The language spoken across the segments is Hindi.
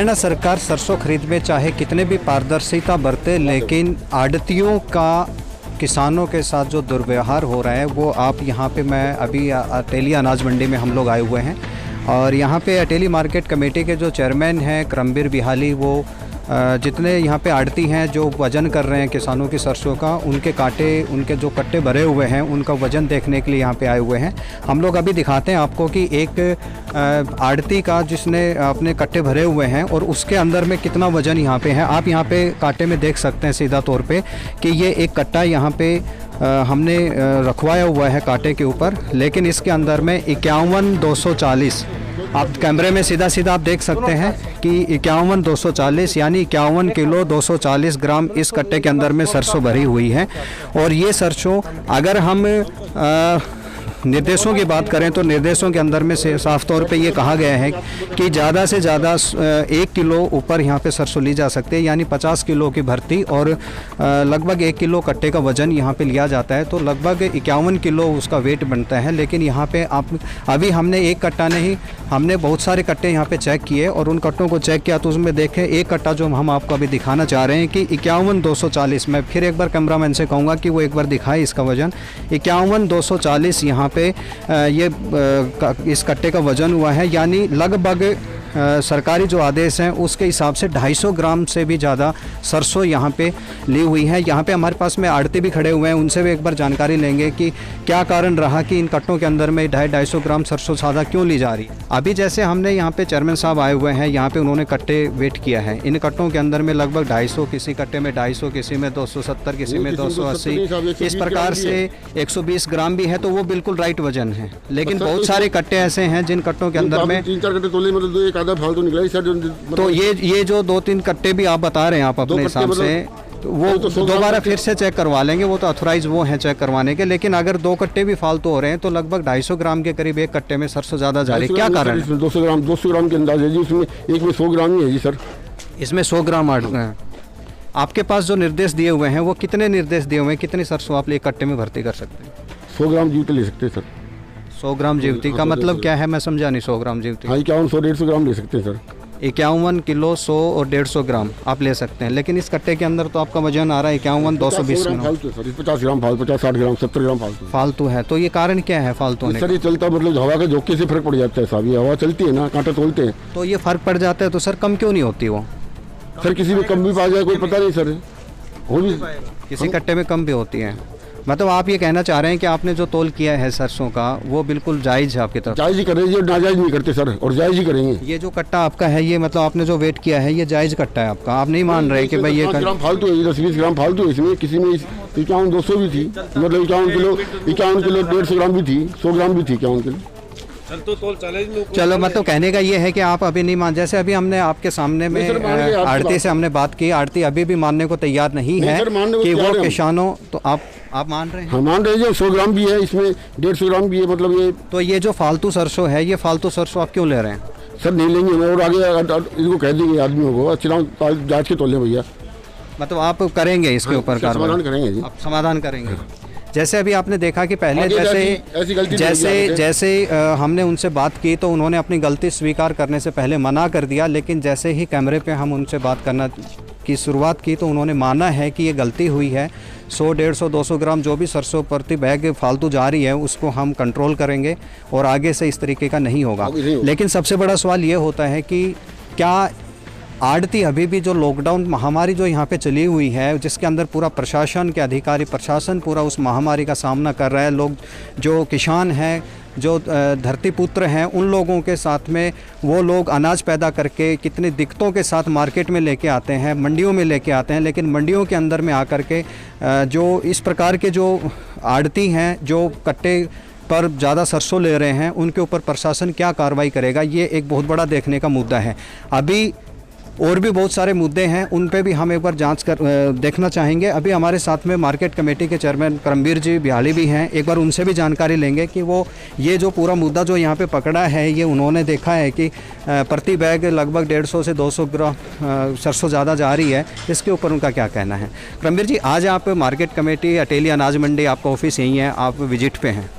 हरियाणा सरकार सरसों खरीद में चाहे कितने भी पारदर्शिता बरते, लेकिन आड़तियों का किसानों के साथ जो दुर्व्यवहार हो रहा है वो आप यहाँ पे, मैं अभी अटेली अनाज मंडी में हम लोग आए हुए हैं और यहाँ पे अटेली मार्केट कमेटी के जो चेयरमैन हैं करमबीर बिहाली, वो जितने यहाँ पे आड़ती हैं जो वज़न कर रहे हैं किसानों की सरसों का, उनके कांटे, उनके जो कट्टे भरे हुए हैं उनका वज़न देखने के लिए यहाँ पे आए हुए हैं। हम लोग अभी दिखाते हैं आपको कि एक आड़ती का जिसने अपने कट्टे भरे हुए हैं और उसके अंदर में कितना वज़न यहाँ पे है। आप यहाँ पे कांटे में देख सकते हैं सीधा तौर पे कि ये एक कट्टा यहाँ पे हमने रखवाया हुआ है कांटे के ऊपर, लेकिन इसके अंदर में 51,240, आप कैमरे में सीधा सीधा आप देख सकते हैं कि 51,240 यानी 51 किलो 240 ग्राम इस कट्टे के अंदर में सरसों भरी हुई है। और ये सरसों अगर हम निर्देशों की बात करें तो निर्देशों के अंदर में से साफ तौर पे ये कहा गया है कि ज़्यादा से ज़्यादा 1 किलो ऊपर यहाँ पे सरसों ली जा सकती है, यानी 50 किलो की भर्ती और लगभग 1 किलो कट्टे का वज़न यहाँ पे लिया जाता है, तो लगभग 51 किलो उसका वेट बनता है। लेकिन यहाँ पे आप अभी हमने एक कट्टा नहीं, हमने बहुत सारे कट्टे यहाँ पे चेक किए और उन कट्टों को चेक किया तो उसमें देखें एक कट्टा जो हम आपको अभी दिखाना चाह रहे हैं कि 51,240, मैं फिर एक बार कैमरामैन से कहूँगा कि वो एक बार दिखाए इसका वज़न। 51,240 यहाँ पे ये इस कट्टे का वज़न हुआ है, यानी लगभग सरकारी जो आदेश हैं उसके हिसाब से 250 ग्राम से भी ज़्यादा सरसों यहाँ पे ली हुई है। यहाँ पे हमारे पास में आड़ती भी खड़े हुए हैं, उनसे भी एक बार जानकारी लेंगे कि क्या कारण रहा कि इन कट्टों के अंदर में 250 ग्राम सरसों ज़्यादा क्यों ली जा रही है। अभी जैसे हमने यहाँ पे चेयरमैन साहब आए हुए हैं, यहाँ पे उन्होंने कट्टे वेट किया है, इन कट्टों के अंदर में लगभग 250, किसी कट्टे में 250, किसी में 270, किसी में 280, इस प्रकार से 120 ग्राम भी है, तो वो बिल्कुल राइट वजन है। लेकिन बहुत सारे कट्टे ऐसे हैं जिन कट्टों के अंदर में 3-4 कट्टे तोले, मतलब फालतू निकला सर। तो ये जो 2-3 कट्टे भी आप बता रहे हैं आप अपने हिसाब से, तो वो दोबारा फिर से चेक करवा लेंगे, वो तो अथोराइज वो हैं चेक करवाने के। लेकिन अगर 2 कट्टे भी फालतू हो रहे हैं तो लगभग 250 ग्राम के करीब एक कट्टे में सरसों ज़्यादा जा रही है, क्या कारण है? 200 ग्राम के अंदाज है जी, उसमें एक में 100 ग्राम ही है जी सर। इसमें 100 ग्राम आपके पास जो निर्देश दिए हुए हैं वो कितने निर्देश दिए हुए हैं, कितनी सरसों आप एक कट्टे में भर्ती कर सकते हैं? 100 ग्राम जीवती ले सकते हैं सर। 100 ग्राम जीवती का मतलब क्या है, मैं समझा नहीं। 100 ग्राम जीवती 51-150 ग्राम ले सकते हैं सर। 51 किलो 100 और 150 ग्राम आप ले सकते हैं। लेकिन इस कट्टे के अंदर तो आपका वजन आ रहा है 51,220 ग्राम। 50 ग्राम फालतू, 50-60 ग्राम, 70 ग्राम फालतू है। तो ये कारण क्या है फालतू होने? सर ये चलता मतलब हवा के झोंके से फर्क पड़ जाता है साहब, ये हवा चलती है ना, कांटे तोलते हैं तो ये फर्क पड़ जाता है। तो सर कम क्यों नहीं होती वो? सर किसी में कम भी पा जाए कोई पता नहीं सर, हो भी किसी कट्टे में कम भी होती है। मतलब आप ये कहना चाह रहे हैं कि आपने जो तोल किया है सरसों का वो बिल्कुल जायज़ है आपकी तरफ? जायज़ ही कर रहे हैं, नाजायज़ नहीं करते सर, और जायज़ ही करेंगे। ये जो कट्टा आपका है, ये मतलब आपने जो वेट किया है ये जायज़ कट्टा है आपका, आप नहीं मान रहे कि भाई ये ग्राम फालतू है, 10-20 ग्राम फालतू है इसमें। किसी में 51-200 भी थी, मतलब 51 किलो 150 ग्राम भी थी, 100 ग्राम भी थी 51 किलो। चलो मतलब कहने का ये है कि आप अभी नहीं मान, जैसे अभी हमने आपके सामने में आड़ती से हमने बात की, आड़ती अभी भी मानने को तैयार नहीं है कि वो किसानों, तो आप मान रहे हैं? हाँ मान रहे हैं। 100 ग्राम भी है इसमें, 150 ग्राम भी है, मतलब ये। तो ये जो फालतू सरसों है, ये फालतू सरसों आप क्यों ले रहे हैं? सर नहीं लेंगे, और आगे इनको कह देंगे आदमियों को अच्छी तरह जाँच के तोल लें भैया। मतलब आप करेंगे इसके ऊपर कार्रवाई? समाधान करेंगे जी, आप समाधान करेंगे। जैसे अभी आपने देखा कि पहले जैसे हमने उनसे बात की तो उन्होंने अपनी गलती स्वीकार करने से पहले मना कर दिया, लेकिन जैसे ही कैमरे पे हम उनसे बात करना की शुरुआत की तो उन्होंने माना है कि ये गलती हुई है। 100, 150, 200 ग्राम जो भी सरसों प्रति बैग फालतू जा रही है उसको हम कंट्रोल करेंगे और आगे से इस तरीके का नहीं होगा। लेकिन सबसे बड़ा सवाल ये होता है कि क्या आड़ती अभी भी जो लॉकडाउन महामारी जो यहाँ पे चली हुई है, जिसके अंदर पूरा प्रशासन के अधिकारी, प्रशासन पूरा उस महामारी का सामना कर रहा है, लोग जो किसान हैं, जो धरती पुत्र हैं, उन लोगों के साथ में वो लोग अनाज पैदा करके कितनी दिक्कतों के साथ मार्केट में लेके आते हैं, मंडियों में लेके आते हैं, लेकिन मंडियों के अंदर में आकर के जो इस प्रकार के जो आड़ती हैं जो कट्टे पर ज़्यादा सरसों ले रहे हैं, उनके ऊपर प्रशासन क्या कार्रवाई करेगा, ये एक बहुत बड़ा देखने का मुद्दा है। अभी और भी बहुत सारे मुद्दे हैं, उन पे भी हम एक बार जांच कर देखना चाहेंगे। अभी हमारे साथ में मार्केट कमेटी के चेयरमैन करमबीर जी बिहाली भी हैं, एक बार उनसे भी जानकारी लेंगे कि वो ये जो पूरा मुद्दा जो यहाँ पे पकड़ा है, ये उन्होंने देखा है कि प्रति बैग लगभग 150 से 200 ग्राम सरसों ज़्यादा जा रही है, इसके ऊपर उनका क्या कहना है। करमबीर जी, आज आप मार्केट कमेटी अटेली अनाज मंडी, आपका ऑफिस यहीं है, आप विजिट पे हैं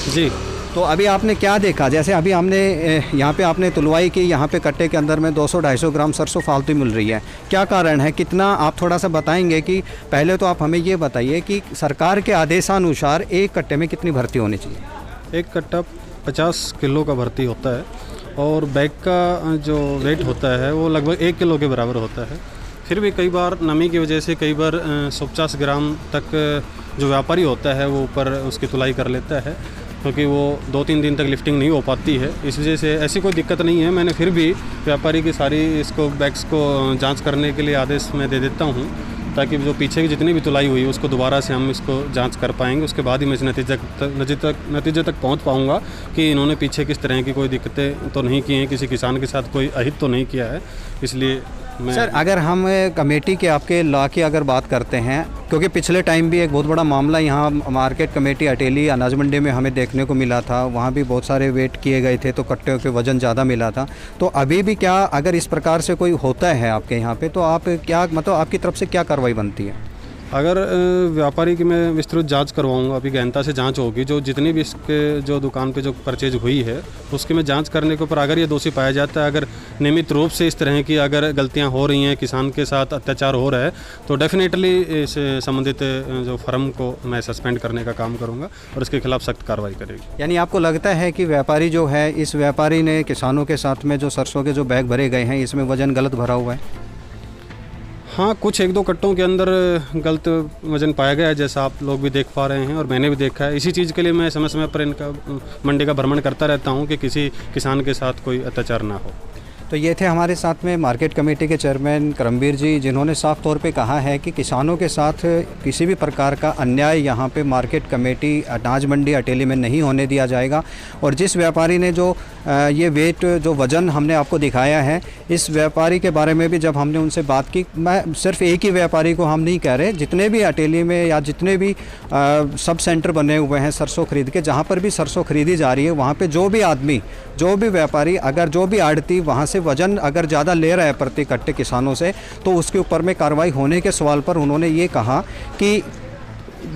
जी। तो अभी आपने क्या देखा, जैसे अभी हमने यहाँ पे आपने तुलवाई की, यहाँ पे कट्टे के अंदर में 200-250 ग्राम सरसों फालतू मिल रही है, क्या कारण है, कितना आप थोड़ा सा बताएंगे कि पहले तो आप हमें ये बताइए कि सरकार के आदेशानुसार एक कट्टे में कितनी भर्ती होनी चाहिए? एक कट्टा 50 किलो का भर्ती होता है और बैग का जो वेट होता है वो लगभग 1 किलो के बराबर होता है। फिर भी कई बार नमी की वजह से कई बार 150 ग्राम तक जो व्यापारी होता है वो ऊपर उसकी तुलाई कर लेता है, क्योंकि वो 2-3 दिन तक लिफ्टिंग नहीं हो पाती है। इस वजह से ऐसी कोई दिक्कत नहीं है। मैंने फिर भी व्यापारी की सारी इसको बैग्स को जांच करने के लिए आदेश मैं दे देता हूँ, ताकि जो पीछे की जितनी भी तुलाई हुई है उसको दोबारा से हम इसको जांच कर पाएंगे। उसके बाद ही मैं इस नतीजे तक पहुँच पाऊँगा कि इन्होंने पीछे किस तरह की कोई दिक्कतें तो नहीं की हैं, किसी किसान के साथ कोई अहित तो नहीं किया है। इसलिए सर, अगर हम कमेटी के आपके लॉ की अगर बात करते हैं, क्योंकि पिछले टाइम भी एक बहुत बड़ा मामला यहाँ मार्केट कमेटी अटेली अनाज मंडी में हमें देखने को मिला था, वहाँ भी बहुत सारे वेट किए गए थे तो कट्टे के वज़न ज़्यादा मिला था। तो अभी भी क्या अगर इस प्रकार से कोई होता है आपके यहाँ पे, तो आप क्या मतलब आपकी तरफ से क्या कार्रवाई बनती है? अगर व्यापारी की मैं विस्तृत जांच करवाऊंगा, अभी गहनता से जांच होगी, जो जितनी भी इसके जो दुकान पे जो परचेज हुई है उसकी मैं जांच करने के ऊपर अगर ये दोषी पाया जाता है, अगर नियमित रूप से इस तरह की अगर गलतियां हो रही हैं, किसान के साथ अत्याचार हो रहा है, तो डेफिनेटली इस संबंधित जो फर्म को मैं सस्पेंड करने का काम करूँगा और इसके खिलाफ सख्त कार्रवाई करेगी। यानी आपको लगता है कि व्यापारी जो है, इस व्यापारी ने किसानों के साथ में जो सरसों के जो बैग भरे गए हैं इसमें वज़न गलत भरा हुआ है? हाँ, कुछ 1-2 कट्टों के अंदर गलत वज़न पाया गया है, जैसा आप लोग भी देख पा रहे हैं और मैंने भी देखा है। इसी चीज़ के लिए मैं समय समय पर इनका मंडी का भ्रमण करता रहता हूँ कि किसी किसान के साथ कोई अत्याचार ना हो। तो ये थे हमारे साथ में मार्केट कमेटी के चेयरमैन करमवीर जी, जिन्होंने साफ तौर पे कहा है कि किसानों के साथ किसी भी प्रकार का अन्याय यहाँ पे मार्केट कमेटी अनाज मंडी अटेली में नहीं होने दिया जाएगा। और जिस व्यापारी ने जो ये वेट जो वज़न हमने आपको दिखाया है, इस व्यापारी के बारे में भी जब हमने उनसे बात की, मैं सिर्फ एक ही व्यापारी को हम नहीं कह रहे, जितने भी अटेली में या जितने भी सब सेंटर बने हुए हैं सरसों खरीद के, जहाँ पर भी सरसों खरीदी जा रही है, वहाँ पर जो भी आदमी, जो भी व्यापारी, अगर जो भी आड़ती वहाँ से वजन अगर ज़्यादा ले रहा है प्रति कट्टे किसानों से, तो उसके ऊपर में कार्रवाई होने के सवाल पर उन्होंने ये कहा कि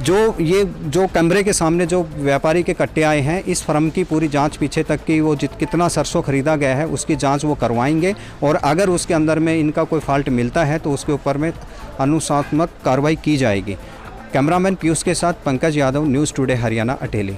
जो कैमरे के सामने जो व्यापारी के कट्टे आए हैं, इस फर्म की पूरी जांच पीछे तक की, वो कितना सरसों खरीदा गया है उसकी जांच वो करवाएंगे और अगर उसके अंदर में इनका कोई फॉल्ट मिलता है तो उसके ऊपर में अनुशासनात्मक कार्रवाई की जाएगी। कैमरामैन पीयूष के साथ पंकज यादव, न्यूज़ टुडे हरियाणा, अटेली।